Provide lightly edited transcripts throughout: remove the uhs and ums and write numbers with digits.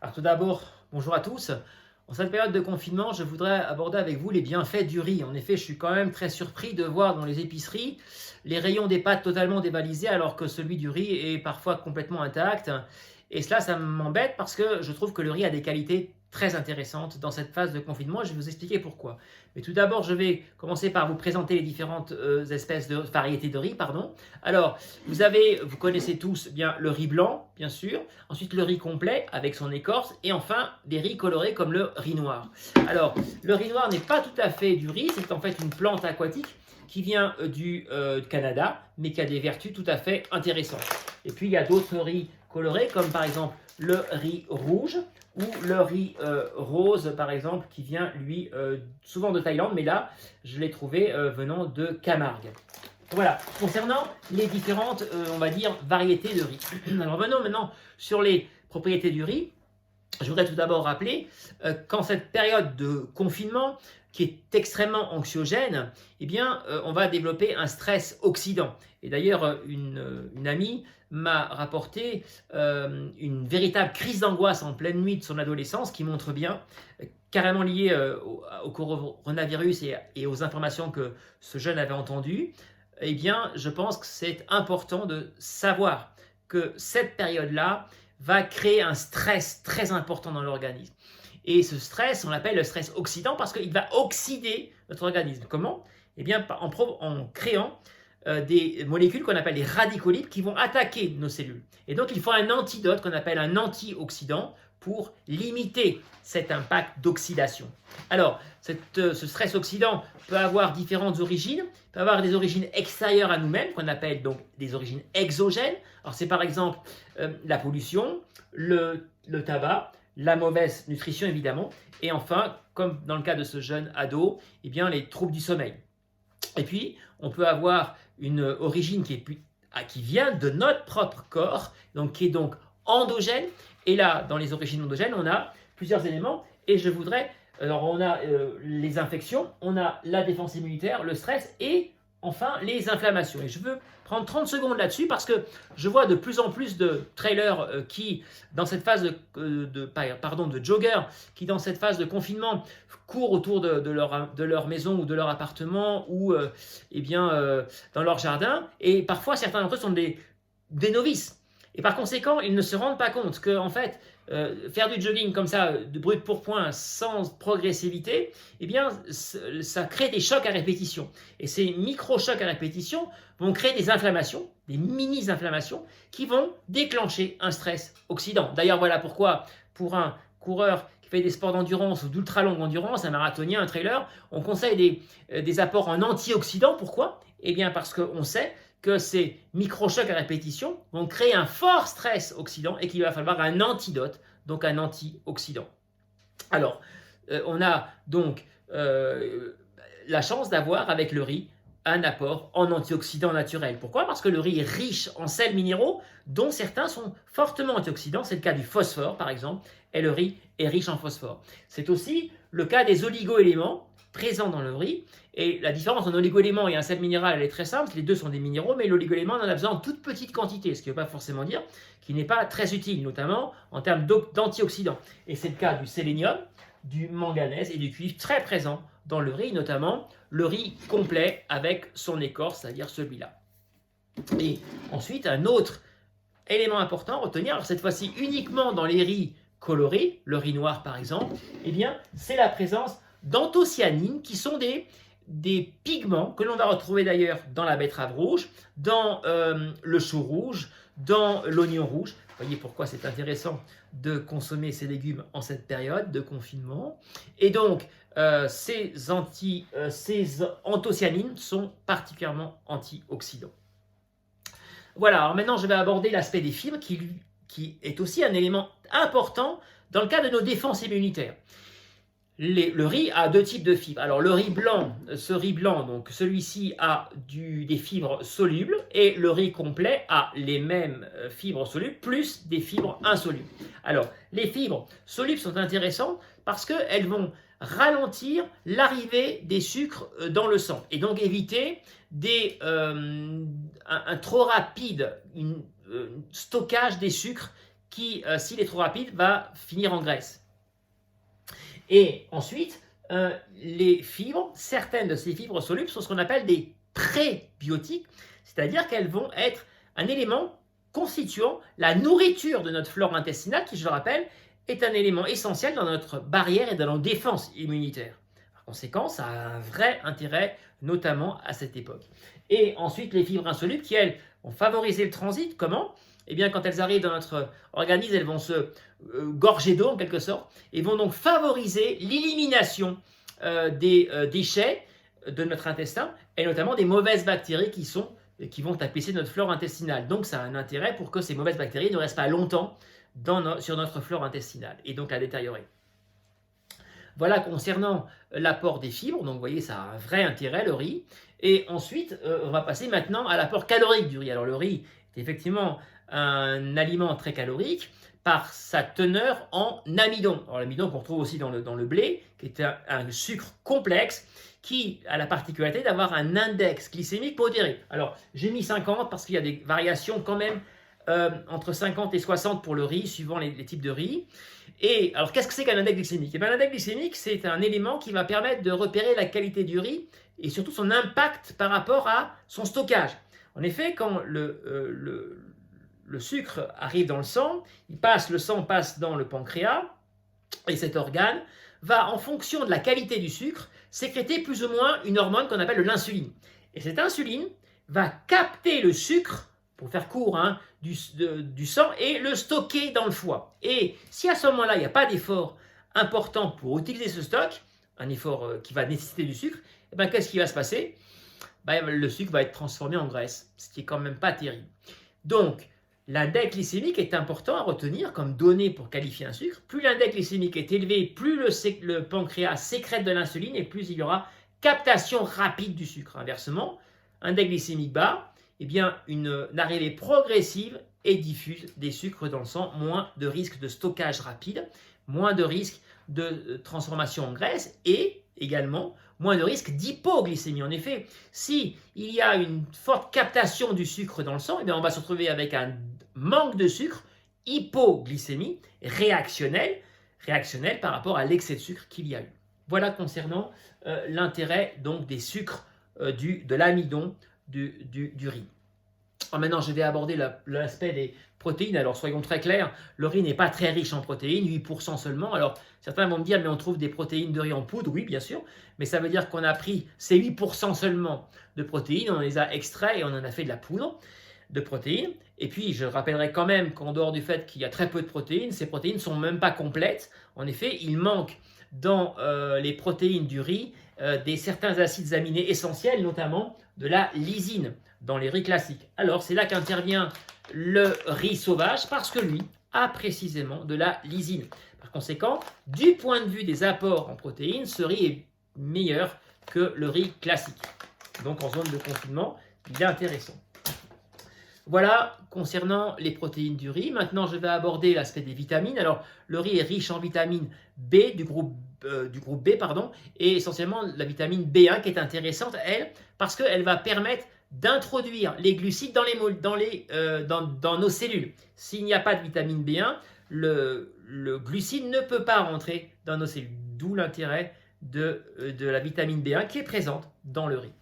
Alors tout d'abord, bonjour à tous. En cette période de confinement, je voudrais aborder avec vous les bienfaits du riz. En effet, je suis quand même très surpris de voir dans les épiceries les rayons des pâtes totalement dévalisés alors que celui du riz est parfois complètement intact. Et cela, ça m'embête parce que je trouve que le riz a des qualités très intéressantes dans cette phase de confinement. Je vais vous expliquer pourquoi. Mais tout d'abord, je vais commencer par vous présenter les différentes espèces de variétés de riz. Pardon. Alors, vous connaissez tous bien le riz blanc, bien sûr. Ensuite, le riz complet avec son écorce. Et enfin, des riz colorés comme le riz noir. Alors, le riz noir n'est pas tout à fait du riz. C'est en fait une plante aquatique qui vient du Canada, mais qui a des vertus tout à fait intéressantes. Et puis, il y a d'autres riz colorés, comme par exemple le riz rouge ou le riz rose, par exemple, qui vient, lui, souvent de Thaïlande, mais là, je l'ai trouvé venant de Camargue. Voilà, concernant les différentes, on va dire, variétés de riz. Alors venons maintenant sur les propriétés du riz. Je voudrais tout d'abord rappeler qu'en cette période de confinement, qui est extrêmement anxiogène, eh bien, on va développer un stress oxydant. Et d'ailleurs, une amie m'a rapporté une véritable crise d'angoisse en pleine nuit de son adolescence qui montre bien, carrément liée au coronavirus et aux informations que ce jeune avait entendues, eh bien, je pense que c'est important de savoir que cette période-là va créer un stress très important dans l'organisme. Et ce stress, on l'appelle le stress oxydant parce qu'il va oxyder notre organisme. Comment? Eh bien, en créant des molécules qu'on appelle les radicaux libres qui vont attaquer nos cellules. Et donc, il faut un antidote qu'on appelle un antioxydant pour limiter cet impact d'oxydation. Alors, ce stress oxydant peut avoir différentes origines. Il peut avoir des origines extérieures à nous-mêmes, qu'on appelle donc des origines exogènes. Alors, c'est par exemple la pollution, le tabac, la mauvaise nutrition évidemment, et enfin, comme dans le cas de ce jeune ado, eh bien, les troubles du sommeil. Et puis, on peut avoir une origine qui vient de notre propre corps, donc qui est donc endogène. Et là, dans les origines endogènes, on a plusieurs éléments. Et je voudrais, alors on a les infections, on a la défense immunitaire, le stress et enfin les inflammations. Et je veux prendre 30 secondes là-dessus parce que je vois de plus en plus de trailers qui, dans cette phase de joggers, qui dans cette phase de confinement courent autour de leur maison ou de leur appartement ou dans leur jardin. Et parfois, certains d'entre eux sont des novices. Et par conséquent, ils ne se rendent pas compte que, en fait, faire du jogging comme ça, de brut pour point, sans progressivité, eh bien, ça crée des chocs à répétition. Et ces micro-chocs à répétition vont créer des inflammations, des mini-inflammations, qui vont déclencher un stress oxydant. D'ailleurs, voilà pourquoi, pour un coureur qui fait des sports d'endurance ou d'ultra longue endurance, un marathonien, un trailer, on conseille des apports en antioxydants. Pourquoi? Eh bien, parce qu'on sait que ces micro-chocs à répétition vont créer un fort stress oxydant et qu'il va falloir un antidote, donc un antioxydant. Alors, on a donc la chance d'avoir avec le riz un apport en antioxydants naturels. Pourquoi? Parce que le riz est riche en sels minéraux dont certains sont fortement antioxydants. C'est le cas du phosphore par exemple, et le riz est riche en phosphore. C'est aussi le cas des oligo-éléments présents dans le riz. Et la différence entre un oligo-élément et un sel minéral, elle est très simple. Les deux sont des minéraux, mais l'oligo-élément en a besoin en toute petite quantité, ce qui ne veut pas forcément dire qu'il n'est pas très utile, notamment en termes d'antioxydants. Et c'est le cas du sélénium, du manganèse et du cuivre très présents dans le riz, notamment le riz complet avec son écorce, c'est-à-dire celui-là. Et ensuite, un autre élément important à retenir, alors cette fois-ci uniquement dans les riz colorés, le riz noir par exemple, eh bien, c'est la présence d'anthocyanines qui sont des pigments que l'on va retrouver d'ailleurs dans la betterave rouge, dans le chou rouge, dans l'oignon rouge. Vous voyez pourquoi c'est intéressant de consommer ces légumes en cette période de confinement. Et donc, ces anthocyanines sont particulièrement antioxydants. Voilà, alors maintenant je vais aborder l'aspect des fibres qui est aussi un élément important dans le cas de nos défenses immunitaires. Le riz a deux types de fibres. Alors le riz blanc, donc celui-ci a des fibres solubles et le riz complet a les mêmes fibres solubles plus des fibres insolubles. Alors les fibres solubles sont intéressantes parce qu'elles vont ralentir l'arrivée des sucres dans le sang et donc éviter un trop rapide stockage des sucres qui, s'il est trop rapide, va finir en graisse. Et ensuite, les fibres, certaines de ces fibres solubles sont ce qu'on appelle des prébiotiques, c'est-à-dire qu'elles vont être un élément constituant la nourriture de notre flore intestinale, qui, je le rappelle, est un élément essentiel dans notre barrière et dans notre défense immunitaire. Par conséquent, ça a un vrai intérêt, notamment à cette époque. Et ensuite, les fibres insolubles qui, elles, vont favoriser le transit. Comment? Eh bien, quand elles arrivent dans notre organisme, elles vont se gorger d'eau en quelque sorte et vont donc favoriser l'élimination des déchets de notre intestin et notamment des mauvaises bactéries qui vont tapisser notre flore intestinale. Donc, ça a un intérêt pour que ces mauvaises bactéries ne restent pas longtemps sur notre flore intestinale et donc la détériorer. Voilà concernant l'apport des fibres. Donc, vous voyez, ça a un vrai intérêt, le riz. Et ensuite, on va passer maintenant à l'apport calorique du riz. Alors, le riz est effectivement un aliment très calorique par sa teneur en amidon. Alors, l'amidon qu'on retrouve aussi dans le blé, qui est un sucre complexe qui a la particularité d'avoir un index glycémique modéré. Alors, j'ai mis 50 parce qu'il y a des variations quand même entre 50 et 60 pour le riz, suivant les types de riz. Et alors, qu'est-ce que c'est qu'un index glycémique? Eh bien, l'index glycémique, c'est un élément qui va permettre de repérer la qualité du riz et surtout son impact par rapport à son stockage. En effet, quand le sucre arrive dans le sang, le sang passe dans le pancréas, et cet organe va, en fonction de la qualité du sucre, sécréter plus ou moins une hormone qu'on appelle l'insuline. Et cette insuline va capter le sucre, pour faire court, du sang et le stocker dans le foie. Et si à ce moment-là, il n'y a pas d'effort important pour utiliser ce stock, un effort qui va nécessiter du sucre, eh bien, qu'est-ce qui va se passer? Le sucre va être transformé en graisse, ce qui n'est quand même pas terrible. Donc, l'index glycémique est important à retenir comme donnée pour qualifier un sucre. Plus l'index glycémique est élevé, plus le pancréas sécrète de l'insuline et plus il y aura captation rapide du sucre. Inversement, index glycémique bas, eh bien, une arrivée progressive et diffuse des sucres dans le sang, moins de risque de stockage rapide, moins de risque de transformation en graisse et également moins de risque d'hypoglycémie. En effet, si il y a une forte captation du sucre dans le sang, eh bien, on va se retrouver avec un manque de sucre, hypoglycémie réactionnelle par rapport à l'excès de sucre qu'il y a eu. Voilà concernant l'intérêt donc des sucres de l'amidon du riz. Alors maintenant, je vais aborder l'aspect des protéines. Alors, soyons très clairs, le riz n'est pas très riche en protéines, 8% seulement. Alors, certains vont me dire, mais on trouve des protéines de riz en poudre. Oui, bien sûr, mais ça veut dire qu'on a pris ces 8% seulement de protéines, on les a extraits et on en a fait de la poudre de protéines. Et puis, je rappellerai quand même qu'en dehors du fait qu'il y a très peu de protéines, ces protéines ne sont même pas complètes. En effet, il manque dans les protéines du riz certains acides aminés essentiels, notamment de la lysine dans les riz classiques. Alors, c'est là qu'intervient le riz sauvage parce que lui a précisément de la lysine. Par conséquent, du point de vue des apports en protéines, ce riz est meilleur que le riz classique. Donc, en zone de confinement, il est intéressant. Voilà concernant les protéines du riz. Maintenant, je vais aborder l'aspect des vitamines. Alors, le riz est riche en vitamine B du groupe B, et essentiellement la vitamine B1 qui est intéressante, elle, parce qu'elle va permettre d'introduire les glucides dans nos cellules. S'il n'y a pas de vitamine B1, le glucide ne peut pas rentrer dans nos cellules. D'où l'intérêt de la vitamine B1 qui est présente dans le riz.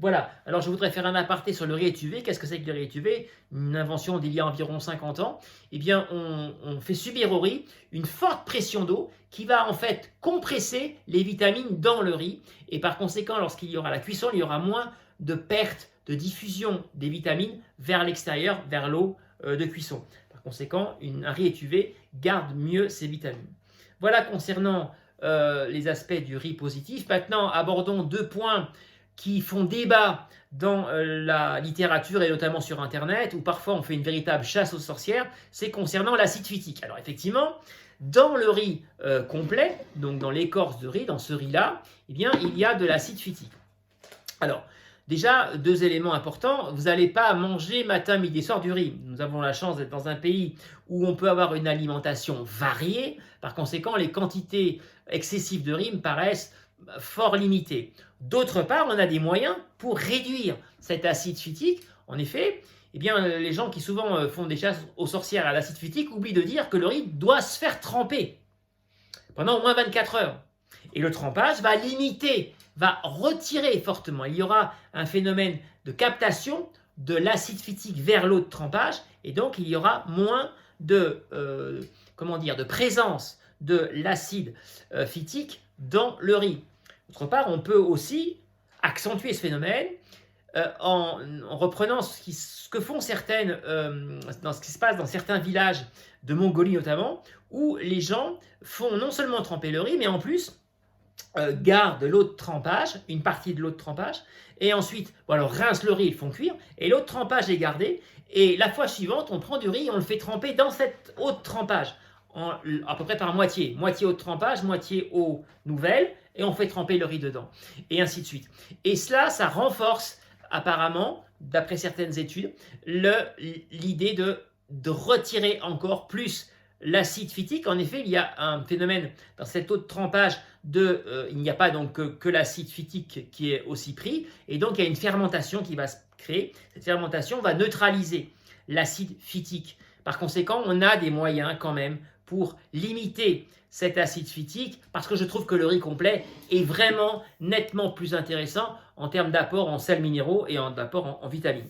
Voilà, alors je voudrais faire un aparté sur le riz étuvé. Qu'est-ce que c'est que le riz étuvé? Une invention d'il y a environ 50 ans. Eh bien, on fait subir au riz une forte pression d'eau qui va en fait compresser les vitamines dans le riz. Et par conséquent, lorsqu'il y aura la cuisson, il y aura moins de perte, de diffusion des vitamines vers l'extérieur, vers l'eau de cuisson. Par conséquent, un riz étuvé garde mieux ses vitamines. Voilà concernant les aspects du riz positif. Maintenant, abordons 2 points qui font débat dans la littérature et notamment sur Internet, où parfois on fait une véritable chasse aux sorcières, c'est concernant l'acide phytique. Alors effectivement, dans le riz complet, donc dans l'écorce de riz, dans ce riz-là, eh bien, il y a de l'acide phytique. Alors, déjà, 2 éléments importants, vous n'allez pas manger matin, midi et soir du riz. Nous avons la chance d'être dans un pays où on peut avoir une alimentation variée, par conséquent, les quantités excessives de riz me paraissent fort limitées. D'autre part, on a des moyens pour réduire cet acide phytique. En effet, eh bien, les gens qui souvent font des chasses aux sorcières à l'acide phytique oublient de dire que le riz doit se faire tremper pendant au moins 24 heures. Et le trempage va limiter, va retirer fortement. Il y aura un phénomène de captation de l'acide phytique vers l'eau de trempage, et donc il y aura moins de, de présence de l'acide phytique dans le riz. D'autre part, on peut aussi accentuer ce phénomène en reprenant ce que font certaines, dans ce qui se passe dans certains villages de Mongolie notamment, où les gens font non seulement tremper le riz, mais en plus gardent l'eau de trempage, une partie de l'eau de trempage, et ensuite alors rincent le riz, ils le font cuire, et l'eau de trempage est gardée, et la fois suivante, on prend du riz et on le fait tremper dans cette eau de trempage, à peu près par moitié eau de trempage, moitié eau nouvelle, et on fait tremper le riz dedans, et ainsi de suite. Et cela, ça renforce apparemment, d'après certaines études, l'idée de retirer encore plus l'acide phytique. En effet, il y a un phénomène dans cette eau de trempage il n'y a pas donc que l'acide phytique qui est aussi pris, et donc il y a une fermentation qui va se créer. Cette fermentation va neutraliser l'acide phytique. Par conséquent, on a des moyens quand même pour limiter cet acide phytique, parce que je trouve que le riz complet est vraiment nettement plus intéressant en termes d'apport en sels minéraux et d'apport en vitamines.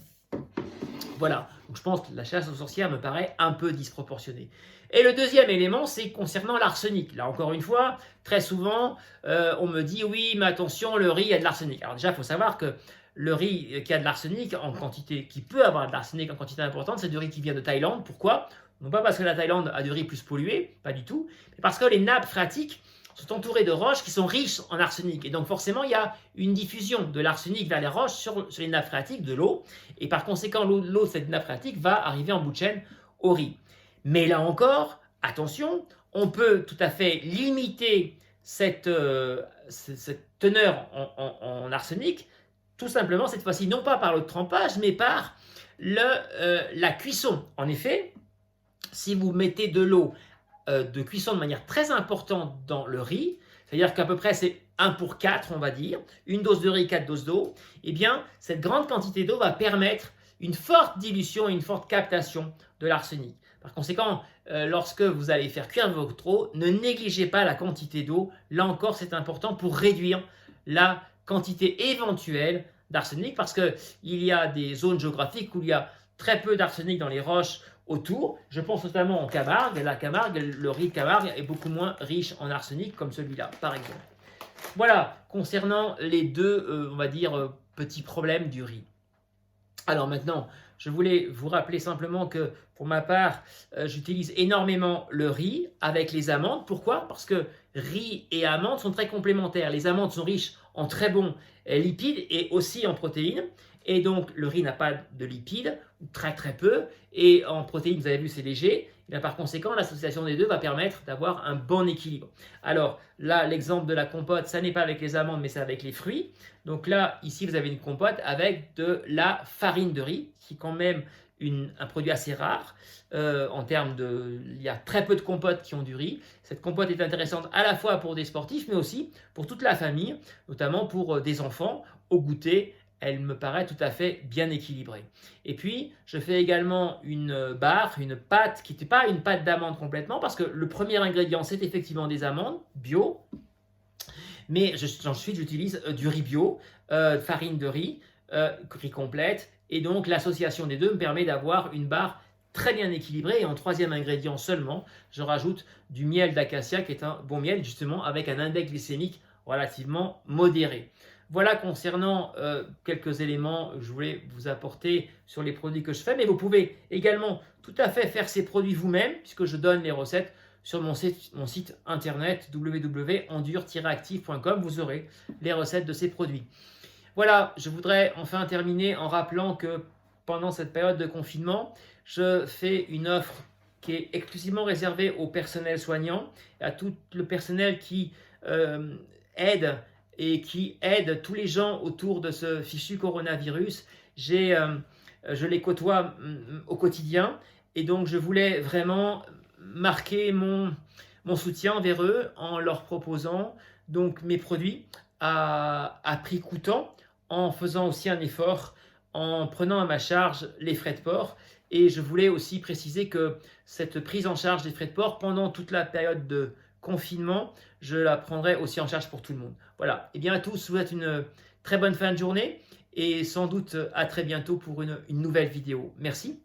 Voilà, donc je pense que la chasse aux sorcières me paraît un peu disproportionnée. Et le deuxième élément, c'est concernant l'arsenic. Là, encore une fois, très souvent, on me dit « oui, mais attention, le riz a de l'arsenic ». Alors déjà, il faut savoir que le riz qui a de l'arsenic en quantité, qui peut avoir de l'arsenic en quantité importante, c'est du riz qui vient de Thaïlande. Pourquoi ? Non pas parce que la Thaïlande a du riz plus pollué, pas du tout, mais parce que les nappes phréatiques sont entourées de roches qui sont riches en arsenic. Et donc forcément, il y a une diffusion de l'arsenic vers les roches sur les nappes phréatiques, de l'eau. Et par conséquent, l'eau de cette nappe phréatique va arriver en bout de chaîne au riz. Mais là encore, attention, on peut tout à fait limiter cette teneur en arsenic, tout simplement cette fois-ci, non pas par le trempage, mais par la cuisson. En effet, si vous mettez de l'eau de cuisson de manière très importante dans le riz, c'est-à-dire qu'à peu près c'est 1 pour 4, on va dire, une dose de riz, 4 doses d'eau, eh bien, cette grande quantité d'eau va permettre une forte dilution et une forte captation de l'arsenic. Par conséquent, lorsque vous allez faire cuire votre eau, ne négligez pas la quantité d'eau. Là encore, c'est important pour réduire la quantité éventuelle d'arsenic, parce qu'il y a des zones géographiques où il y a très peu d'arsenic dans les roches autour. Je pense notamment en Camargue. La Camargue, le riz de Camargue est beaucoup moins riche en arsenic comme celui-là, par exemple. Voilà, concernant les deux, on va dire, petits problèmes du riz. Alors maintenant, je voulais vous rappeler simplement que pour ma part, j'utilise énormément le riz avec les amandes. Pourquoi ? Parce que riz et amandes sont très complémentaires. Les amandes sont riches en très bons lipides et aussi en protéines. Et donc, le riz n'a pas de lipides, ou très très peu. Et en protéines, vous avez vu, c'est léger. Et bien, par conséquent, l'association des deux va permettre d'avoir un bon équilibre. Alors là, l'exemple de la compote, ça n'est pas avec les amandes, mais c'est avec les fruits. Donc là, ici, vous avez une compote avec de la farine de riz, qui est quand même un produit assez rare. En termes de, il y a très peu de compotes qui ont du riz. Cette compote est intéressante à la fois pour des sportifs, mais aussi pour toute la famille, notamment pour des enfants au goûter. Elle me paraît tout à fait bien équilibrée. Et puis, je fais également une barre, une pâte qui n'était pas une pâte d'amande complètement, parce que le premier ingrédient, c'est effectivement des amandes bio. Mais ensuite, j'utilise du riz bio, farine de riz, riz complète. Et donc, l'association des deux me permet d'avoir une barre très bien équilibrée. Et en troisième ingrédient seulement, je rajoute du miel d'acacia, qui est un bon miel, justement, avec un index glycémique relativement modéré. Voilà concernant quelques éléments que je voulais vous apporter sur les produits que je fais. Mais vous pouvez également tout à fait faire ces produits vous-même, puisque je donne les recettes sur mon site internet www.endure-active.com. Vous aurez les recettes de ces produits. Voilà, je voudrais enfin terminer en rappelant que pendant cette période de confinement, je fais une offre qui est exclusivement réservée au personnel soignant, à tout le personnel qui aide et qui aide tous les gens autour de ce fichu coronavirus. Je les côtoie au quotidien, et donc je voulais vraiment marquer mon soutien envers eux en leur proposant donc mes produits à prix coûtant, en faisant aussi un effort en prenant à ma charge les frais de port. Et je voulais aussi préciser que cette prise en charge des frais de port pendant toute la période de confinement, je la prendrai aussi en charge pour tout le monde. Voilà. Et bien à tous, je vous souhaite une très bonne fin de journée et sans doute à très bientôt pour une nouvelle vidéo. Merci.